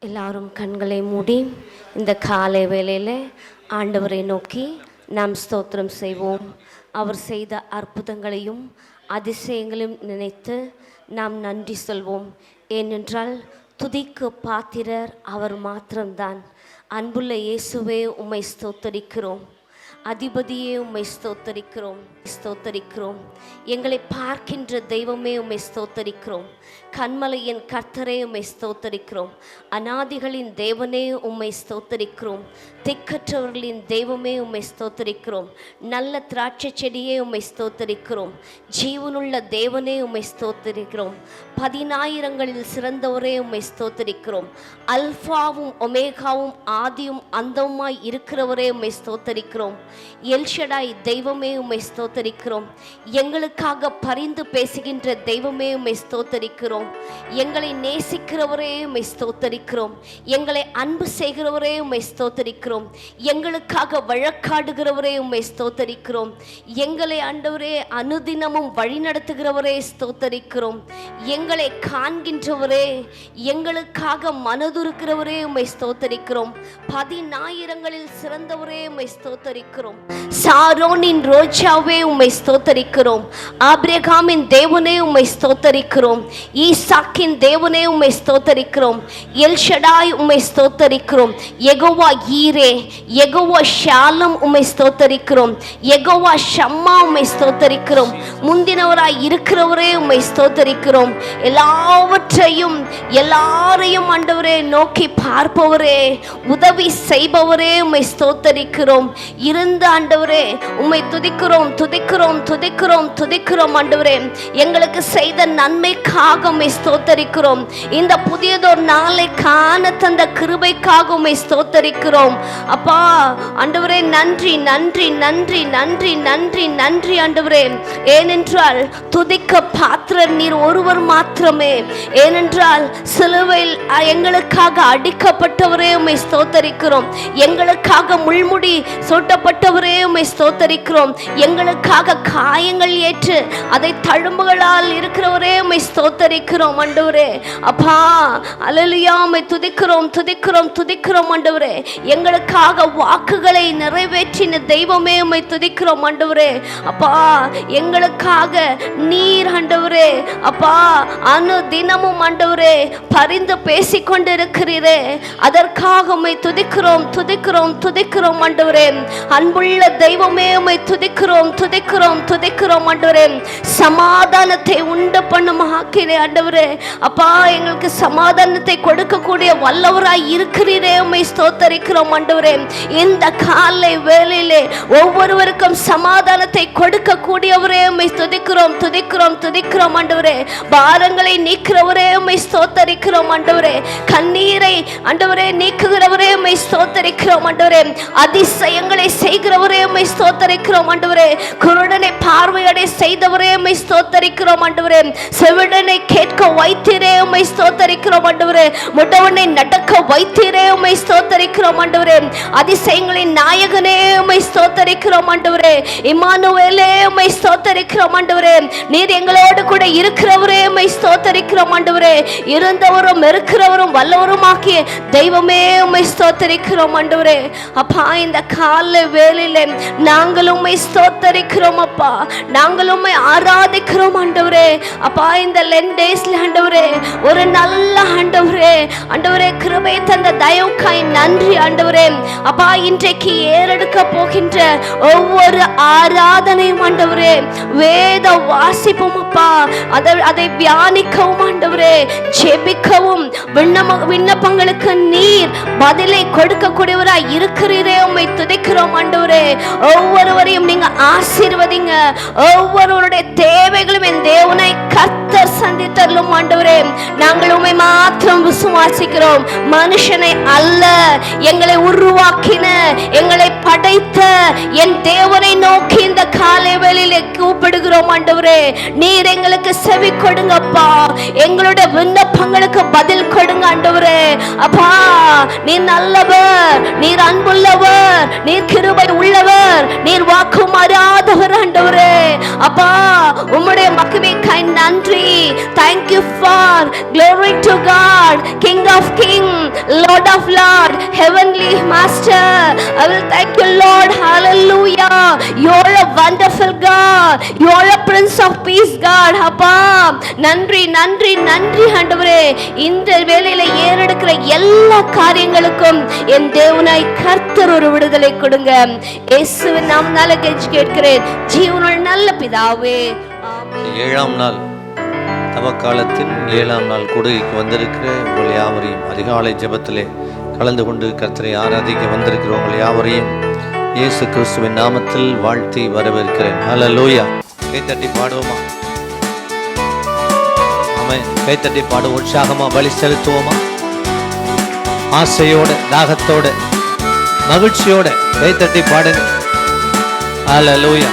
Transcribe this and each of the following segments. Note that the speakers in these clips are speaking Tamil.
எல்லாரும் கண்களை மூடி இந்த காலை வேளையில் ஆண்டவரை நோக்கி நாம் ஸ்தோத்திரம் செய்வோம். அவர் செய்த அற்புதங்களையும் அதிசயங்களையும் நினைத்து நாம் நன்றி சொல்வோம். ஏனென்றால் துதிக்கு பாத்திரர் அவர் மாத்திரம்தான். அன்புள்ள இயேசுவே, உம்மை ஸ்தோத்தரிக்கிறோம். அதிபதியே, உம்மை ஸ்தோத்தரிக்கிறோம். எங்களை பார்க்கின்ற தெய்வமே, உம்மை ஸ்தோத்தரிக்கிறோம். கண்மலையின் கர்த்தரே, உம்மை ஸ்தோத்தரிக்கிறோம். அநாதிகளின் தேவனே, உம்மை ஸ்தோத்தரிக்கிறோம். திக்கற்றவர்களின் தெய்வமே, உம்மை ஸ்தோத்தரிக்கிறோம். நல்ல திராட்சை செடியே, உம்மை ஸ்தோத்தரிக்கிறோம். ஜீவனுள்ள தேவனே, உம்மை ஸ்தோத்தரிக்கிறோம். 10,000களில் சிறந்தவரே, உம்மை ஸ்தோத்தரிக்கிறோம். அல்பாவும் ஒமேகாவும் ஆதியும் அந்தவுமாய் இருக்கிறவரே, உம்மை ஸ்தோத்தரிக்கிறோம். எல்ஷடாய் தெய்வமே, உம்மை ஸ்தோத்தரிக்கிறோம். எங்களுக்காக பரிந்து பேசுகின்ற தெய்வமே, உம்மை ஸ்தோத்தரிக்கிறோம். எங்களை நேசிக்கிறவரே, உம்மை ஸ்தோத்தரிக்கிறோம். எங்களை அன்பு செய்கிறவரே, உம்மை ஸ்தோத்தரிக்கிறோம். எங்களுக்காக வழக்காடுகிறவரே, உம்மை ஸ்தோத்தரிக்கிறோம். எங்களை ஆண்டவரே அனுதினமும் வழிநடத்துகிறவரே, ஸ்தோத்தரிக்கிறோம். எங்களை காண்கின்றவரே, எங்களுக்காக மனதுருக்கிறவரே, உம்மை ஸ்தோத்தரிக்கிறோம். 10,000களில் சிறந்தவரே, உம்மை ஸ்தோத்தரிக்கிறோம். சாரோனின் ரோஜாவே, உம்மை ஸ்தோத்தரிக்கிறோம். ஆபிரகாமின் தேவனே, உம்மை ஸ்தோத்தரிக்கிறோம். ஈசாக்கின் தேவனே, உம்மை ஸ்தோத்தரிக்கிறோம். எல்ஷடாய், உம்மை ஸ்தோத்தரிக்கிறோம். யெகோவா ஈரே, யெகோவா ஷாலம், உம்மை ஸ்தோத்தரிக்கிறோம். யெகோவா ஷம்மா, உம்மை ஸ்தோத்தரிக்கிறோம். முந்தினவராய் இருக்கிறவரே, உம்மை ஸ்தோத்தரிக்கிறோம். எல்லாரையும் ஆண்டவரே நோக்கி பார்ப்பவரே, உதவி செய்பவரே, உம்மை ஸ்தோத்தரிக்கிறோம். இருந்த ஆண்டவரே, உம்மை துதிக்கிறோம் ஆண்டவரே. எங்களுக்கு செய்த நன்மைக்காக உம்மை ஸ்தோத்தரிக்கிறோம். இந்த புதியதொரு நாளை காண தந்த கிருபைக்காக உம்மை ஸ்தோத்தரிக்கிறோம். அப்பா ஆண்டவரே, நன்றி நன்றி நன்றி நன்றி நன்றி நன்றி ஆண்டவரே. ஏனென்றால் துதிக்க பாத்திரர் நீர் ஒருவர் மாத்திரமே. ஏனென்றால் சிலுவையில் எங்களுக்காக அடிக்கப்பட்டவரே, உம்மை ஸ்தோத்தரிக்கிறோம். எங்களுக்காக முள்முடி சூட்டப்பட்டவரே, உம்மை ஸ்தோத்தரிக்கிறோம். எங்களுக்காக காயங்கள் ஏற்று அதை தழும்புகளால் இருக்கிறவரே, உம்மை ஸ்தோத்தரிக்கிறோம் ஆண்டவரே. அப்பா அல்லேலூயா, உம்மை துதிக்கிறோம் ஆண்டவரே. எங்களுக்காக வாக்குகளை நிறைவேற்றின தெய்வமே, உம்மை துதிக்கிறோம் ஆண்டவரே. அப்பா எங்களுக்காக நீர் ஆண்டவரே, அப்பா அனுதினமும் ஆண்டவரே பரிந்து பேசிக்கொண்டிருக்கிறீரே, அதற்காக உம்மை துதிக்கிறோம் ஆண்டவரே. அன்புள்ள தெய்வமே, உம்மை துதிக்கிறோம் ஆண்டவரே. சமாதானத்தை உண்டு பண்ணும் ஆக்கினே ஆண்டவரே. அப்பா எங்களுக்கு சமாதானத்தை கொடுக்கக்கூடிய வல்லவராய் இருக்கிறீரே, உம்மை ஸ்தோத்தரிக்கிறோம் ஆண்டவரே. இந்த காலை வேளையிலே ஒவ்வொருவருக்கும் சமாதானத்தை கொடுக்கக்கூடியவரே, உம்மை துதிக்கிறோம் ஆண்டவரே. பாரங்களை நீக்கிறவரே, உம்மை ஸ்தோத்தரிக்கிறோம் ஆண்டவரே. கண்ணீரை ஆண்டவரே நீக்குகிறவரே, உம்மை ஸ்தோத்தரிக்கிறோம் ஆண்டவரே. அதிசயங்களை செய்கிறவரே, உம்மை ஸ்தோத்தரிக்கிறோம் ஆண்டவரே. குருடனை பார்வையடை செய்தவரே, உம்மை ஸ்தோத்தரிக்கிறோம் ஆண்டவரே. செவிடனை கேட்க வைத்தீரே, உம்மை ஸ்தோத்தரிக்கிறோம் ஆண்டவரே. முடவனை நடக்க வைத்தீரே, உம்மை ஸ்தோத்தரிக்கிறோம் ஆண்டவரே. அதிசயங்களின் நாயகனே, உம்மை ஸ்தோத்தரிக்கிறோம் ஆண்டவரே. இம்மானுவேலே, உம்மை ஸ்தோத்தரிக்கிறோம் ஆண்டவரே. நீர் எங்களோடு கூட இருக்கிறவரே, உம்மை ஸ்தோத்தரிக்கிறோம் ஆண்டவரே. இருந்தவரும் இருக்கிறவரும் வல்லவரும் ஆக்கிய தெய்வமே, உம்மை ஸ்தோத்தரிக்கிறோம் ஆண்டவரே. அப்பா இந்த கால வேளையிலே நாங்கள் உம்மை ஸ்தோத்தரிக்கிறோம் அப்பா. நாங்கள் உம்மை ஆராதிக்கிறோம் ஆண்டவரே. அப்பா இந்த 10 டேஸ்ல ஆண்டவரே ஒரு நல்ல ஆண்டவரே கிருபை தந்த தயவுக்காய் நன்றி ஆண்டவரே. அப்பா இன்றைக்கு ஏறெடுக்க போகின்ற ஒவ்வொரு ஆராதனையும் ஆண்டவரே, வேத வாசிப்பும் அப்பா, அதை தியானிக்கவும் ஆண்டவரே, ஜெபிக்கவும் விண்ணப்பங்களுக்கு நீர் பதிலை கொடுக்கக்கூடியவராய் இருக்கிறீரே, உம்மை துதிக்கிறோம் ஆண்டவரே. ஒவ்வொருவரையும் நீங்க ஆசீர்வதிங்க. ஒவ்வொருவருடைய தேவைகளும் என் தேவனை கர்த்தர் சந்தித்தருளும் ஆண்டவரே. நாங்கள் உம்மை மாத்திரம் விசுவாசிக்கிறோம், மனுஷனை அல்ல. எங்களை உருவாக்கின, எங்களை படைத்த என் தேவனை நோக்கி இந்த காலை வேளையிலே கூப்பிடுகிறோம் ஆண்டவரே. நீர் எங்களுக்கு செவி கொடுங்கப்பா. எங்களுடைய விண்ணப்பங்களுக்கு பதில் கொடுங்க ஆண்டவரே. அப்பா நீர் நல்லவர், நீர் அன்புள்ளவர், நீர் கிருபை உள்ளவர், நீர் வாக்கு மாறாதவர் ஆண்டவரே. அப்பா உம்முடைய மகிமைக்காய் நன்றி. Thank you for glory to God, King of King, Lord of Lord, Heavenly Master. I will thank you, Lord. Hallelujah. You're a wonderful God. You're a Prince of Peace, God. அப்பா நன்றி நன்றி நன்றி ஆண்டவரே. இந்த வேளையில ஏறெடுக்கிற எல்லா காரியங்களுக்கும் என் தேவனாய் கர்த்தர் ஒரு விடுதலை கொடுங்க. இயேசுவின் நாமத்தால கெஞ்சி கேட்கிறேன் ஜீவனுள்ள நல்ல பிதாவே. ஆமென். 7ஆம் நாள் தவக்காலத்தின் 7ஆம் நாள் கூடுகைக்கு வந்திருக்கிற உங்கள் யாவரையும் அதிகாலை ஜெபத்திலே கலந்து கொண்டு கர்த்தரை ஆராதிக்க வந்திருக்கிற உங்கள் யாவரையும் இயேசு கிறிஸ்துவின் நாமத்தில் வாழ்த்தி வரவேற்கிறேன். ஹல்லேலூயா. கைத்தட்டி பாடுவோமா? ஆமென். கைத்தட்டி பாடுவோம். உற்சாகமா பலி செலுத்துவோமா? ஆசையோட, தாகத்தோட, மகிழ்ச்சியோட கைத்தட்டி பாடுங்க. ஹல்லேலூயா.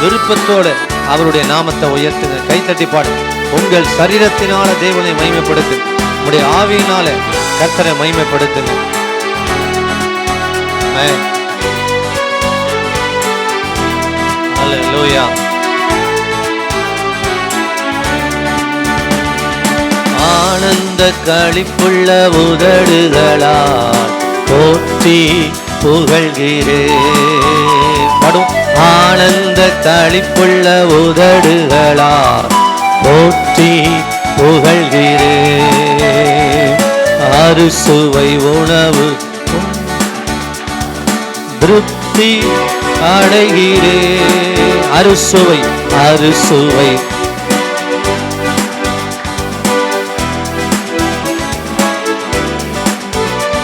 விருப்பத்தோட அவருடைய நாமத்தை உயர்த்துங்க. கைத்தட்டி பாடுங்க. உங்கள் சரீரத்தினால தேவனை மகிமைப்படுத்துங்க. உங்களுடைய ஆவியினால கர்த்தரை மகிமைப்படுத்துங்க. ஹல்லேலூயா. ஆனந்த களிப்புள்ள உதடுகளால் போற்றி புகழ்கிறேன். படும் ஆனந்த களிப்புள்ள உதடுகளால் போற்றி புகழ்கிறேன். அறுசுவை உணவு திருப்தி அடைகிறேன். அறுசுவை அறுசுவை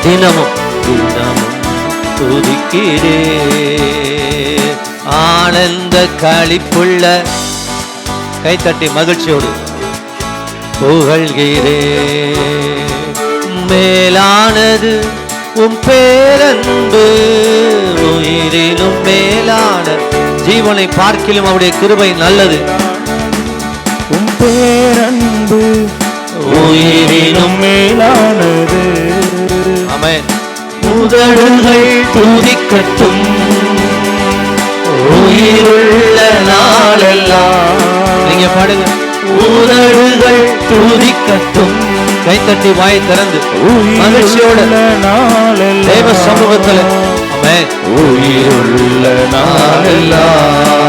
தினமும் தினமும் துதிக்கிறேன். ஆனந்த களிப்புள்ள கைத்தட்டி மகிழ்ச்சியோடு புகழ்கிறேன். மேலானது உம் பேரன்பு, உயிரிலும் மேலான ஜீவனை பார்க்கிலும் அவருடைய கிருபை நல்லது. உம் பேரன்பு உயிரிலும் மேலானது. ஆமென். உதடுகள் துதிக்கட்டும் உயிருள்ள நாளெல்லாம். நீங்க பாடுங்க. உதடுகள் துதிக்கட்டும். கைத்தட்டி வாய் திறந்து மகிழ்ச்சியோட தேவ சமூகத்துல ஆமென். உயிருள்ள நாளெல்லாம்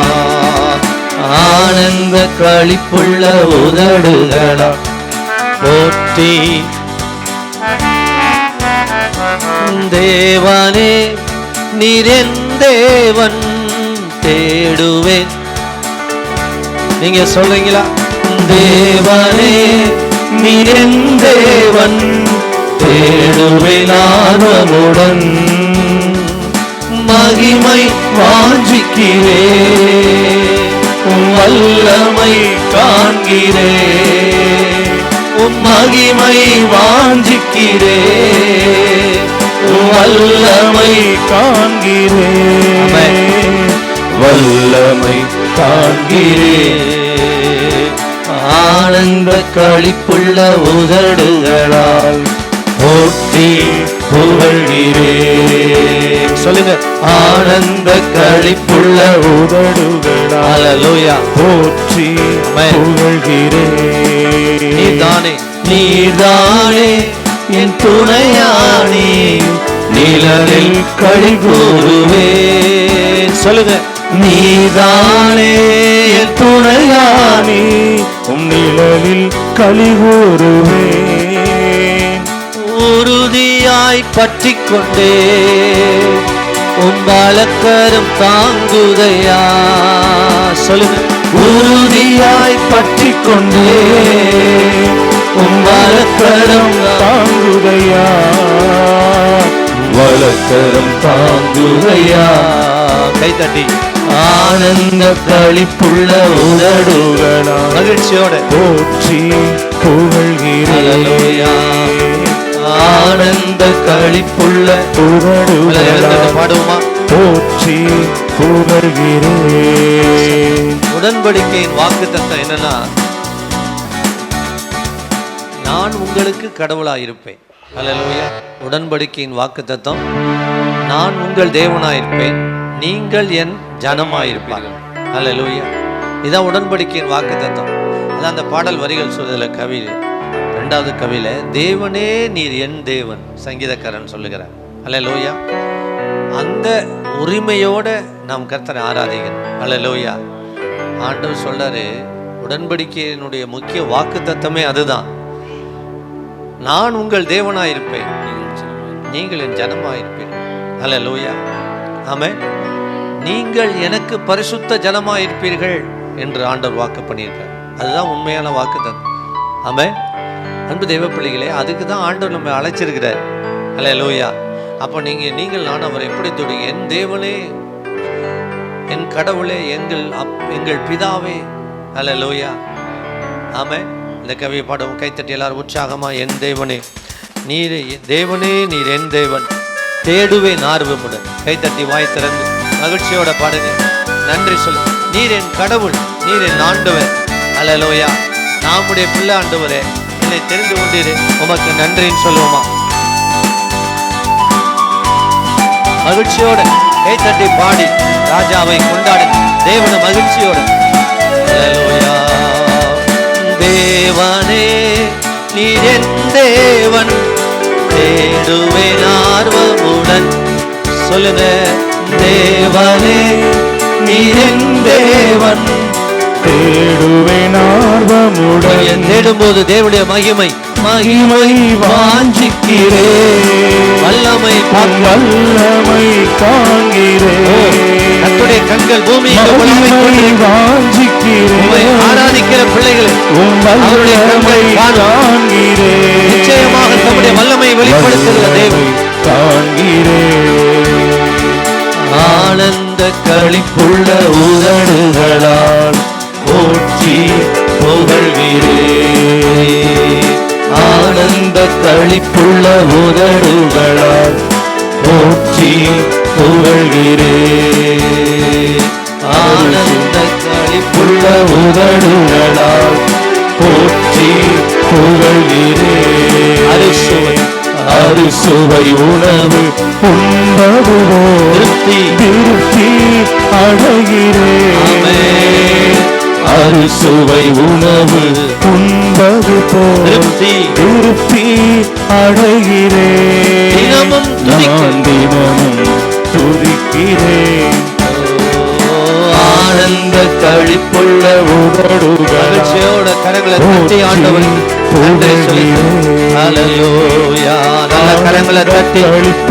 ஆனந்த களிப்புள்ள உதடுகளா போற்றி. தேவனே நீரென் தேவன் தேடுவேன். நீங்க சொல்றீங்களா? தேவனே நீரென் தேவன் தேடுவேன் ஆர்வமுடன். மகிமை வாஞ்சிக்கிறேன் உம் வல்லமை காண்கிறேன். உம் மகிமை வாஞ்சிக்கிறேன் உம் வல்லமை காண்கிறேன். வல்லமை காண்கிறேன். ஆனந்த களிப்புள்ள உதடுகளால் போற்றி புகழ்கிறேன். சொல்லுங்க. ஆனந்த களிப்புள்ள உதடுகளால் ஹல்லேலூயா போற்றி புகழ்கிறேன். நீதானே நீதானே என் துணையானே, நிழலில் களி கூறுவேன். சொல்லுங்க. நீதானே என் துணையானே, உம் நிழலில் களி கூறுவேன். உறுதியாய் பற்றிக் கொண்டே உம் பலக்கரம் தாங்குதையா. சொல்லுங்க. உறுதியாய் பற்றிக் கொண்டே உம் வலக்கரம் தாங்குதையா. வலக்கரம் தாங்குதையா. கைத்தட்டி ஆனந்த களிப்புள்ள உதடுகளா மகிழ்ச்சியோட போற்றி புகழ்கிறேன். ஆனந்த களிப்புள்ள உதடுகளா பாடுவோமா? போற்றி புகழ்கிறேன். உடன்படிக்கையின் வாக்குத்தத்தம் என்னன்னா, நான் உங்களுக்கு கடவுளாயிருப்பேன். ஹல்லேலூயா. உடன்படிக்கையின் வாக்குத்தத்தம், நான் உங்கள் தேவனாயிருப்பேன், நீங்கள் என் ஜனமாயிருப்பீர்கள். ஹல்லேலூயா. இதான் உடன்படிக்கையின் வாக்குத்தத்தம். அதான் அந்த பாடல் வரிகள் சொல்றதுல கவி 2வது கவியில தேவனே நீர் என் தேவன் சங்கீதக்காரன் சொல்லுகிறார். அல்லேலூயா. அந்த உரிமையோட நாம் கர்த்தரை ஆராதிக்கிறோம். அல்லேலூயா. ஆண்டவர் சொல்றாரு, உடன்படிக்கையினுடைய முக்கிய வாக்கு தத்தமே அதுதான். நான் உங்கள் தேவனாயிருப்பேன், நீங்கள் என் ஜனமாயிருப்பீர்கள். அல்லேலூயா. ஆமென். நீங்கள் எனக்கு பரிசுத்த ஜனமாயிருப்பீர்கள் என்று ஆண்டவர் வாக்கு பண்ணியிருக்கார். அதுதான் உண்மையான வாக்கு தத்தம். ஆமென். அன்பு தெய்வ பிள்ளைகளே, அதுக்கு தான் ஆண்டவர் நம்ம அழைச்சிருக்கிறார். அல்லேலூயா. அப்போ நீங்கள் நான் அவரை எப்படி தொடுங்க? என் தேவனே, என் கடவுளே, எங்கள் பிதாவே. அல்லேலூயா. ஆமென். இந்த கவியை பாடவும் கைத்தட்டி எல்லாரும் உற்சாகமா, என் தேவனே நீர் தேவனே, நீர் என் தேவன், தேடுவேன் ஆர்வமுடன். கைத்தட்டி வாய் திறந்து மகிழ்ச்சியோட பாடுங்க. நன்றி சொல்லு. நீர் என் கடவுள், நீர் என் ஆண்டவர். அல்லேலூயா. நாமுடைய பிள்ளை ஆண்டவரே, என்னை தெரிந்து கொண்டீரே, உமக்கு நன்றின்னு சொல்லுவோமா? மகிழ்ச்சியோட கைத்தட்டி பாடி ராஜாவை கொண்டாடுங்க. தேவன மகிழ்ச்சியோட. அல்லேலூயா. தேவனே நீர் என் தேவன், தேடுவேன் ஆர்வமுடன். சொல்லுங்க. தேவனே நீர் என் தேவன், தேடுவேன் ஆர்வமுடன். தேடும்போது தேவனுடைய மகிமை வாஞ்சிக்கிறேன், வல்லமை காண்கிறேன். கர்த்தருடைய கண்கள் பூமியில் வாஞ்சிக்கிறேன். ஆராதிக்கிற பிள்ளைகளை அவருடைய கண்கள் காண்கிறேன். நிச்சயமாக தம்முடைய வல்லமை வெளிப்படுத்துகிற தேவன் காண்கிறேன். ஆனந்த களிப்புள்ள உதடுகளால் போற்றி புகழ்கிறேன். ஆனந்த களிப்புள்ள உதடுகளால் போற்றி புகழ்கிறேன். ஆனந்த களிப்புள்ள உதடுகளால் போற்றி புகழ்கிறேன். அறுசுவை உணவு உண்பதுவோ திருப்தி அடைகிறேன். அறுசுவை உணவு உண்பது போல் திருப்தி அடைகிறேன். நான் தினமும் துதிக்கிறேன். ஆனந்த களிப்புள்ள உதடுகளோட கரங்களை தட்டி ஆண்டவருக்கு நன்றி சொல்லுங்கள். அல்லேலூயா. நல்ல கரங்களை தட்டி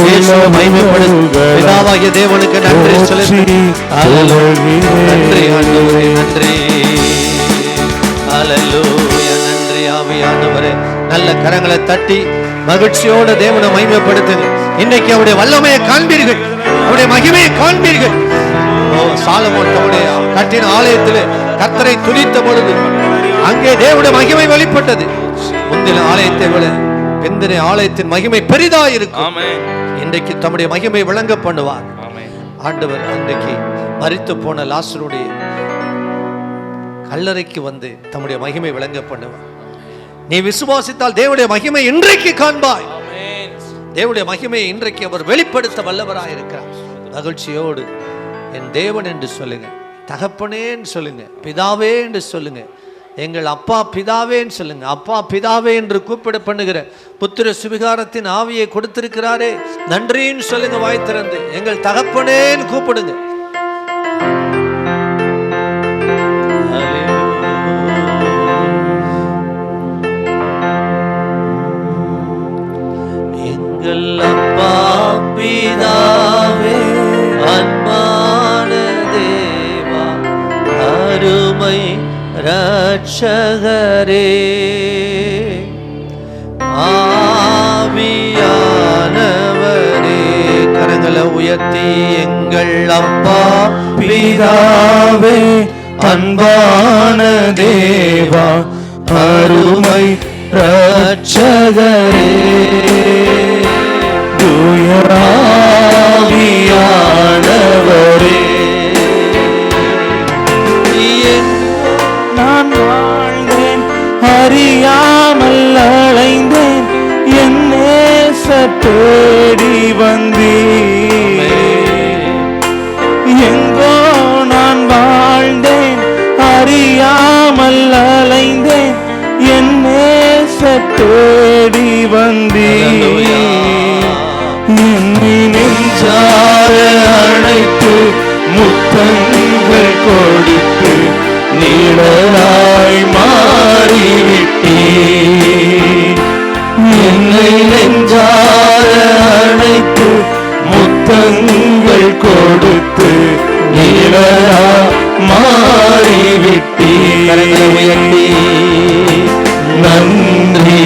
இயேசுவை மகிமைப்படுத்து. பிதாவாகிய தேவனுக்கு நன்றி சொல்லுங்கள். நன்றி ஆண்டவரே, நன்றி. அல்லேலூயா. நன்றி ஆவியானவரே. நல்ல கரங்களை தட்டி மகிழ்ச்சியோட தேவனை மகிமைப்படுத்துங்க. இன்னைக்கு அவருடைய வல்லமையை காண்பீர்கள், அவருடைய மகிமையை காண்பீர்கள். சாலமோன் தம்முடைய கட்டின ஆலயத்தில் கர்த்தரை துதித்த பொழுது அங்கே தேவனுடைய மகிமை வெளிப்பட்டது. முந்தின ஆலயத்தை விட பிந்தின ஆலயத்தின் மகிமை பெரிதாக இருக்கும். இன்றைக்கு தம்முடைய மகிமை விளங்க பண்ணுவார் ஆண்டவர். அன்றைக்கு மரித்து போன லாசருடைய கல்லறைக்கு வந்து தம்முடைய மகிமை விளங்க பண்ணுவார். நீ விசுவாசித்தால் தேவனுடைய மகிமை இன்றைக்கு காண்பாய். தேவனுடைய மகிமையை இன்றைக்கு அவர் வெளிப்படுத்த வல்லவராக இருக்கிறார். மகிழ்ச்சியோடு என் தேவன் என்று சொல்லுங்க, தகப்பனேன்னு சொல்லுங்க, பிதாவே என்று சொல்லுங்க, எங்கள் அப்பா பிதாவேன்னு சொல்லுங்க. அப்பா பிதாவே என்று கூப்பிட பண்ணுகிற புத்திர சுவிகாரத்தின் ஆவியை கொடுத்திருக்கிறாரே, நன்றின்னு சொல்லுங்க. வாய் திறந்து எங்கள் தகப்பனேன்னு கூப்பிடுங்க. எங்கள் அப்பா பிதாவே, அன்பான தேவா, அருமை ரட்சகரே, ஆவியானவரே. கரங்களை உயர்த்தி எங்கள் அப்பா பிதாவே, அன்பான தேவா, அருமை ரட்சகரே, தூயாவியானவரே. நான் வாழ்ந்தேன் அறியாமல் அலைந்தேன், என் நேச தேடி வந்தீர். எங்கோ நான் வாழ்ந்தேன் அறியாமல் அலைந்தேன், என் நேச நன்றி. என்னை நெஞ்சார அழைத்து முத்தங்கள் கொடுத்து நீளராய் மாறிவிட்டே. என்னை நெஞ்சார அழைத்து முத்தங்கள் கொடுத்து நீளராய் மாறிவிட்டே. நன்றி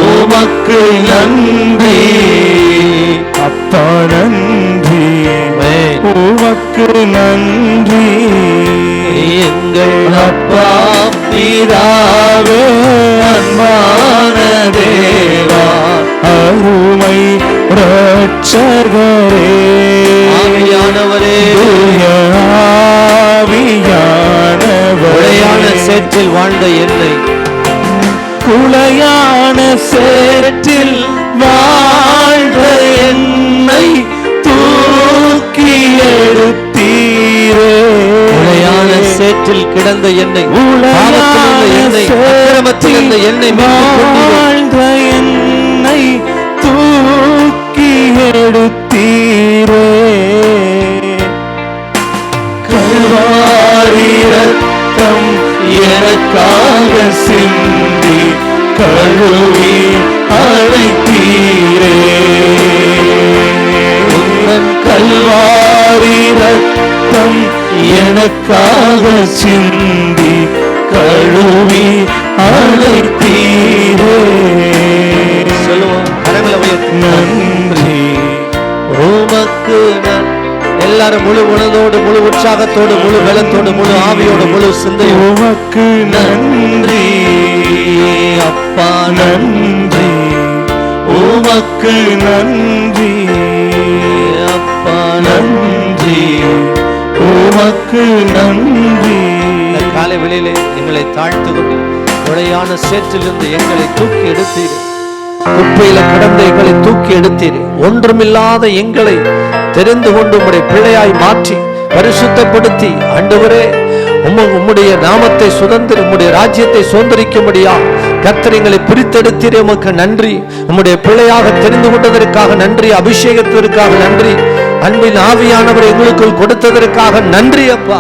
உமக்கு நன்றி அப்பா, நன்றி உமக்கு நன்றி. எங்கள் அப்பா பிதாவே, அன்பான தேவா, அருமை இரட்சகரே, ஆவியானவரே, ஆவியானவரே, சேற்றில் வாழ்ந்த என்னை, குளையான சேற்றில் வாழ்ந்த என்னை தூக்கி எடுத்தீரே. உளையான சேற்றில் கிடந்த என்னை, அக்கிரமத்தில் என்னை வாழ்ந்த என்னை தூக்கி எடுத்தீரே. கல்வாரி ரத்தம் எனக்காக சிந்தி கழுவி அழைத்தீரே. உந்தன் கல்வாரி ரத்தம் எனக்காக சிந்தி கழுவி அழைத்தீரே. சொல்லுவோம், கரங்களை உயர்த்தி நன்றி உமக்கு நன்றி. எல்லாரும் முழு உணர்வோடு, முழு உற்சாகத்தோடு, முழு பலத்தோடு, முழு ஆவியோடு, முழு சிந்தை, உமக்கு நன்றி அப்பா, நன்றி உமக்கு நன்றி அப்பா, நன்றி உமக்கு நன்றி. காலை வெளியிலே எங்களை தாழ்த்து கொண்டு உடையான சேற்றிலிருந்து எங்களை தூக்கி எடுத்தீர். குப்பையில கிடந்த எங்களை தூக்கி எடுத்தீர். ஒன்றுமில்லாத எங்களை தெரிந்து கொண்டு உம்முடைய பிள்ளையாய் மாற்றி பரிசுத்தப்படுத்தி, ஆண்டவரே, உம்முடைய நாமத்தை சுதந்திர, உம்முடைய ராஜ்யத்தை சுதந்திரிக்கும்படியா கர்த்தர் எங்களை பிரித்தெடுத்தீரே. உமக்கு நன்றி. உம்முடைய பிள்ளையாக தெரிந்து கொண்டதற்காக நன்றி. அபிஷேகத்திற்காக நன்றி. அன்பின் ஆவியானவர் எங்களுக்குள் கொடுத்ததற்காக நன்றி அப்பா.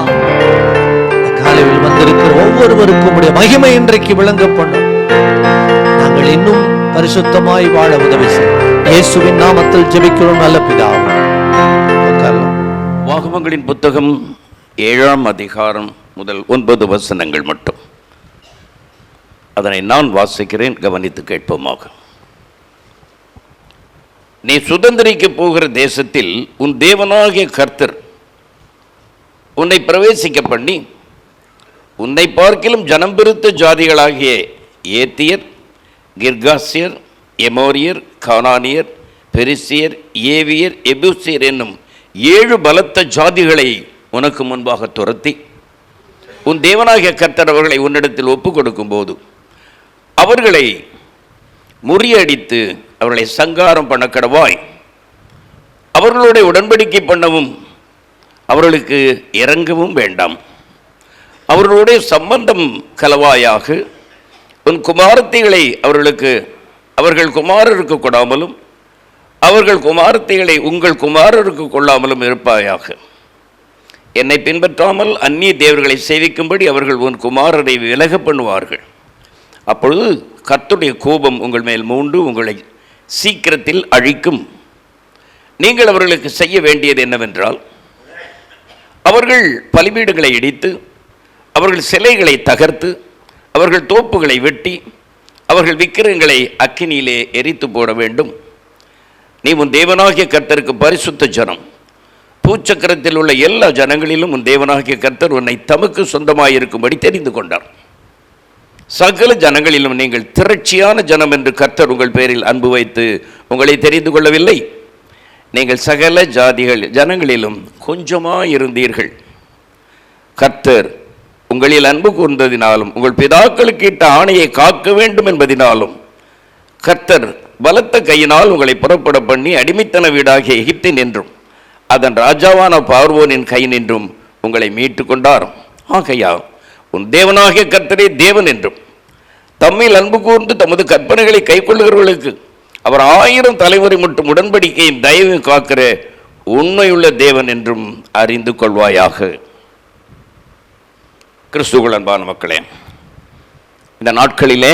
காலையில் வந்திருக்கிற ஒவ்வொருவருக்கும் உம்முடைய மகிமை இன்றைக்கு விளங்க பண்ணும். நாங்கள் இன்னும் பரிசுத்தமாய் வாழ உதவி செய்யும். இயேசுவின் நாமத்தில் ஜெபிக்கிறோம் நல்ல பிதாவே. வாகுமங்களின் புத்தகம் 7ஆம் அதிகாரம் முதல் 9 வசனங்கள் மட்டும். அதனை நான் வாசிக்கிறேன், கவனித்து கேட்போமாக. நீ சுதந்திரிக்க போகிற தேசத்தில் உன் தேவனாகிய கர்த்தர் உன்னை பிரவேசிக்க பண்ணி, உன்னை பார்க்கிலும் ஜனம் பெருத்த ஜாதிகளாகிய ஏத்தியர், கிர்காசியர், எமோரியர், கானானியர், பெரிசியர், ஏவியர், எபூசியர் என்னும் 7 பலத்த ஜாதிகளை உனக்கு முன்பாக துரத்தி, உன் தேவனாகிய கர்த்தர் அவர்களை உன்னிடத்தில் ஒப்புக் கொடுக்கும் போது அவர்களை முறியடித்து அவர்களை சங்காரம் பண்ண கடவாய். அவர்களுடைய உடன்படிக்கை பண்ணவும் அவர்களுக்கு இறங்கவும் வேண்டாம். அவர்களுடைய சம்பந்தம் கலவாயாக உன் குமாரத்திகளை அவர்கள் குமாரருக்கு கொடாமலும் அவர்கள் குமாரத்திகளை உங்கள் குமாரருக்கு கொள்ளாமலும் இருப்பாயாக. என்னை பின்பற்றாமல் அந்நிய தேவர்களை சேவிக்கும்படி அவர்கள் உன் குமாரரை விலக பண்ணுவார்கள். அப்பொழுது கர்த்தருடைய கோபம் உங்கள் மேல் மூண்டு உங்களை சீக்கிரத்தில் அழிக்கும். நீங்கள் அவர்களுக்கு செய்ய வேண்டியது என்னவென்றால், அவர்கள் பலிபீடங்களை இடித்து, அவர்கள் சிலைகளை தகர்த்து, அவர்கள் தோப்புகளை வெட்டி, அவர்கள் விக்கிரகங்களை அக்கினியிலே எரித்து போட வேண்டும். நீ உன் தேவனாகிய கர்த்தருக்கு பரிசுத்த ஜனம். பூச்சக்கரத்தில் உள்ள எல்லா ஜனங்களிலும் உன் தேவனாகிய கர்த்தர் உன்னை தமக்கு சொந்தமாயிருக்கும்படி தெரிந்து கொண்டார். சகல ஜனங்களிலும் நீங்கள் திரட்சியான ஜனம் என்று கர்த்தர் உங்கள் பேரில் அன்பு வைத்து உங்களை தெரிந்து கொள்ளவில்லை. நீங்கள் சகல ஜனங்களிலும் கொஞ்சமாயிருந்தீர்கள். கர்த்தர் உங்களில் அன்பு கூர்ந்ததினாலும் உங்கள் பிதாக்களுக்கு இட்ட ஆணையை காக்க வேண்டும் என்பதினாலும் கர்த்தர் பலத்த கையினால் உங்களை புறப்பட பண்ணி அடிமைத்தன வீடாகிய எகிப்தின் என்றும் அதன் ராஜாவான பார்வோனின் கை நின்றும் உங்களை மீட்டு கொண்டார். ஆகையால் உன் தேவனாகிய கர்த்தரே தேவன் என்றும், தம்மில் அன்பு கூர்ந்து தமது கற்பனைகளை கைக்கொள்ளுகிறவர்களுக்கு அவர் 1000 தலைமுறை மட்டும் உடன்படிக்கையின் தயவு காக்கிற உண்மையுள்ள தேவன் என்றும் அறிந்து கொள்வாயாக. கிறிஸ்துவுக்குள் அன்பான மக்களே, இந்த நாட்களிலே